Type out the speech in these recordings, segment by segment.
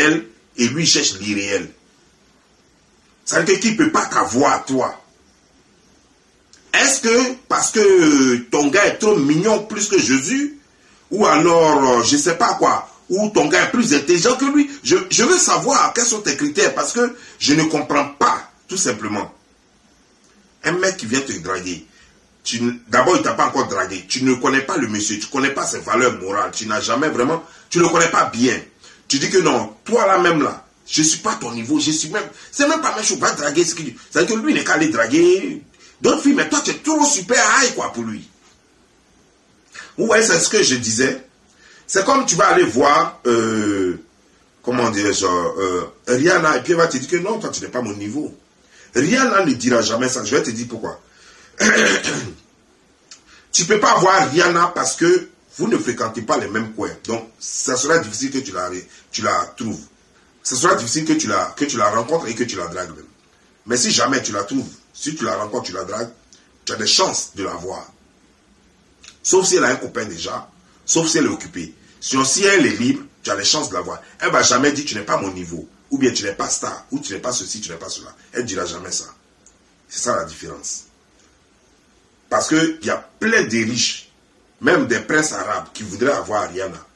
elle et lui cherche l'irréel. Ça veut dire qu'il ne peut pas t'avoir, toi. Est-ce que parce que ton gars est trop mignon plus que Jésus, ou alors, je ne sais pas quoi, ou ton gars est plus intelligent que lui? Je veux savoir quels sont tes critères, parce que je ne comprends pas, tout simplement. Un mec qui vient te draguer, d'abord il ne t'a pas encore dragué, tu ne connais pas le monsieur, tu ne connais pas ses valeurs morales, tu n'as jamais vraiment, tu ne le connais pas bien. Tu dis que non, toi là même là, je ne suis pas à ton niveau, je suis même, c'est même pas même chose, va draguer, c'est-à-dire que lui il n'est qu'à aller draguer d'autres filles, mais toi tu es trop super high quoi pour lui. Vous voyez, c'est ce que je disais. C'est comme tu vas aller voir, comment dirais-je, Rihanna, et puis elle va te dire que non, toi tu n'es pas mon niveau. Rihanna ne dira jamais ça, je vais te dire pourquoi. Tu ne peux pas voir Rihanna parce que vous ne fréquentez pas les mêmes coins. Donc, ça sera difficile que tu la trouves. Ça sera difficile que tu la rencontres et que tu la dragues même. Mais si jamais tu la trouves, si tu la rencontres, tu la dragues, tu as des chances de la voir. Sauf si elle a un copain déjà, sauf si elle est occupée. Si elle est libre, tu as les chances de la voir. Elle ne va jamais dire tu n'es pas mon niveau, ou bien tu n'es pas star, ou tu n'es pas ceci, tu n'es pas cela. Elle ne dira jamais ça. C'est ça la différence. Parce qu'il y a plein de riches, même des princes arabes qui voudraient avoir Rihanna.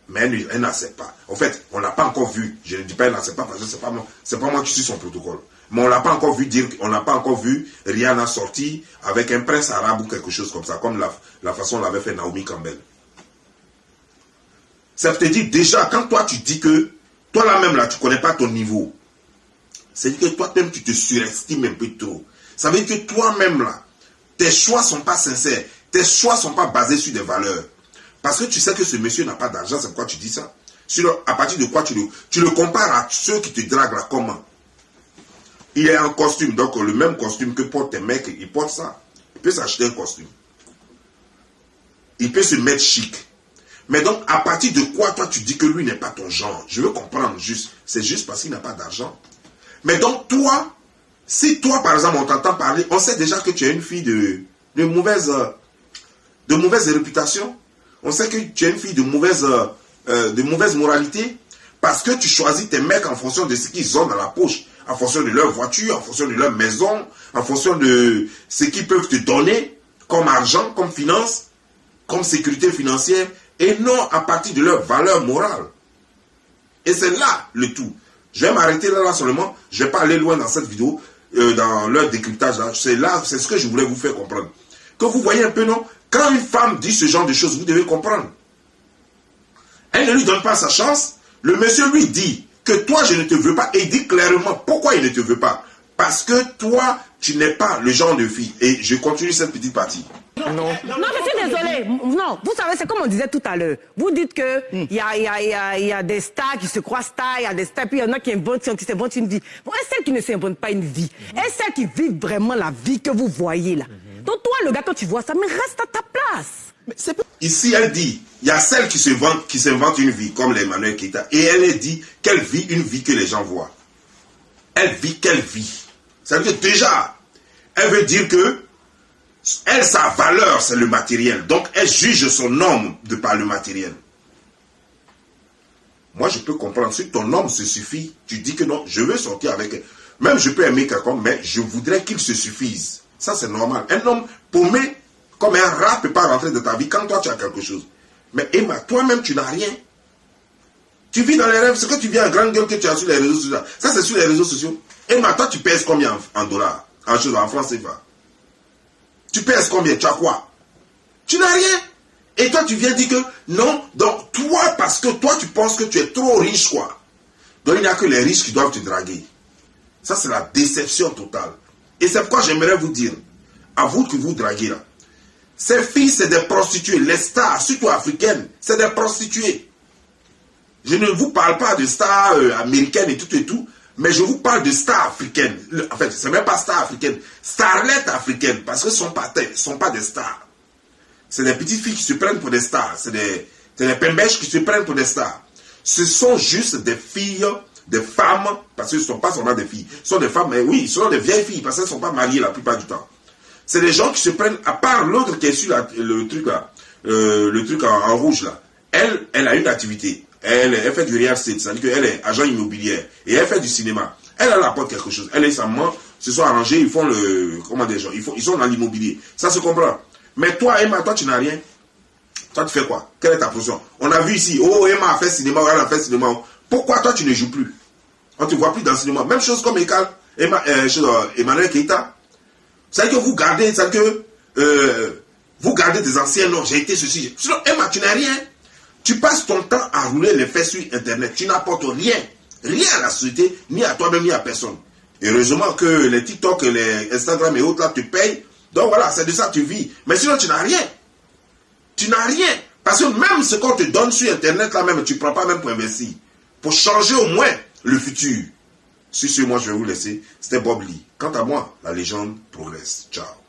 Mais elle n'accepte pas. En fait, on ne l'a pas encore vu. Je ne dis pas qu'elle n'accepte pas parce que ce n'est pas moi qui suis son protocole. Mais on ne l'a pas encore vu dire, on n'a pas encore vu Rihanna sortir avec un prince arabe ou quelque chose comme ça, comme la façon dont l'avait fait Naomi Campbell. Ça te dit déjà, quand toi tu dis que, toi là même là, tu ne connais pas ton niveau, c'est-à-dire que toi-même tu te surestimes un peu trop. Ça veut dire que toi-même là, tes choix ne sont pas sincères, tes choix ne sont pas basés sur des valeurs. Parce que tu sais que ce monsieur n'a pas d'argent, c'est pourquoi tu dis ça. À partir de quoi tu le compares à ceux qui te draguent là, comment? Il est en costume, donc le même costume que portent tes mecs, il porte ça. Il peut s'acheter un costume. Il peut se mettre chic. Mais donc, à partir de quoi toi tu dis que lui n'est pas ton genre? Je veux comprendre juste. C'est juste parce qu'il n'a pas d'argent. Mais donc toi, si toi par exemple on t'entend parler, on sait déjà que tu es une fille de mauvaise réputation. On sait que tu es une fille de mauvaise moralité. Parce que tu choisis tes mecs en fonction de ce qu'ils ont dans la poche. En fonction de leur voiture, en fonction de leur maison, en fonction de ce qu'ils peuvent te donner comme argent, comme finance, comme sécurité financière, et non à partir de leur valeur morale. Et c'est là le tout. Je vais m'arrêter là seulement, je ne vais pas aller loin dans cette vidéo, dans leur décryptage là. C'est ce que je voulais vous faire comprendre. Que vous voyez un peu, non? Quand une femme dit ce genre de choses, vous devez comprendre. Elle ne lui donne pas sa chance. Le monsieur lui dit que toi, je ne te veux pas. Et il dit clairement pourquoi il ne te veut pas. Parce que toi, tu n'es pas le genre de fille. Et je continue cette petite partie. Non, je suis désolée. Non, vous savez, c'est comme on disait tout à l'heure. Vous dites que il y a des stars qui se croient stars, il y a des stars, puis il y en a qui s'inventent une vie. Bon, et celles qui ne s'inventent pas une vie, et celles qui vivent vraiment la vie que vous voyez là. Donc toi, le gars, quand tu vois ça, mais reste à ta place. Ici, elle dit, il y a celles qui s'inventent une vie, comme l'Emmanuel Keita, et elle dit qu'elle vit une vie que les gens voient. Elle vit quelle vie? Ça veut dire déjà, elle veut dire que elle, sa valeur, c'est le matériel. Donc, elle juge son homme de par le matériel. Moi, je peux comprendre. Si ton homme se suffit, tu dis que non, je veux sortir avec elle. Même je peux aimer quelqu'un, mais je voudrais qu'il se suffise. Ça, c'est normal. Un homme paumé, comme un rat, ne peut pas rentrer dans ta vie quand toi, tu as quelque chose. Mais Emma, toi-même, tu n'as rien. Tu vis dans les rêves. Ce que tu vis en grande gueule que tu as sur les réseaux sociaux. Ça, c'est sur les réseaux sociaux. Emma, toi, tu pèses combien en dollars? En francs CFA? Tu pèses combien? Tu as quoi? Tu n'as rien. Et toi, tu viens dire que non. Donc, toi, parce que toi, tu penses que tu es trop riche, quoi. Donc, il n'y a que les riches qui doivent te draguer. Ça, c'est la déception totale. Et c'est pourquoi j'aimerais vous dire, à vous que vous draguez là, ces filles, c'est des prostituées. Les stars, surtout africaines, c'est des prostituées. Je ne vous parle pas de stars américaines et tout, mais je vous parle de stars africaines. En fait, ce n'est même pas stars africaines, starlettes africaines, parce que ce ne sont pas des stars. C'est des petites filles qui se prennent pour des stars. C'est des pembèches qui se prennent pour des stars. Ce sont juste des filles, des femmes, parce que ce ne sont pas seulement des filles. Ce sont des femmes, mais oui, ce sont des vieilles filles, parce qu'elles ne sont pas mariées la plupart du temps. C'est des gens qui se prennent, à part l'autre qui est sur le truc là, le truc en rouge là. Elle a une activité. Elle fait du real estate, c'est-à-dire qu'elle est agent immobilière. Et elle fait du cinéma. Elle apporte quelque chose. Elle et sa maman se sont arrangés, ils font le... Comment dire, ils sont dans l'immobilier. Ça se comprend. Mais toi, Emma, toi, tu n'as rien. Toi, tu fais quoi? Quelle est ta position? On a vu ici, oh, Emma a fait cinéma, elle a fait cinéma. Pourquoi toi, tu ne joues plus? On ne te voit plus dans le cinéma. Même chose comme Emmanuel Keïta. C'est-à-dire que vous gardez, vous gardez des anciens noms. J'ai été ceci. Sinon, Emma, tu n'as rien. Tu passes ton temps à rouler les faits sur Internet. Tu n'apportes rien. Rien à la société, ni à toi-même, ni à personne. Heureusement que les TikTok, les Instagram et autres là te payent. Donc voilà, c'est de ça que tu vis. Mais sinon, tu n'as rien. Tu n'as rien. Parce que même ce qu'on te donne sur Internet, là même, tu ne prends pas même pour investir. Pour changer au moins le futur. Sur ce, moi, je vais vous laisser. C'était Bob Lee. Quant à moi, la légende progresse. Ciao.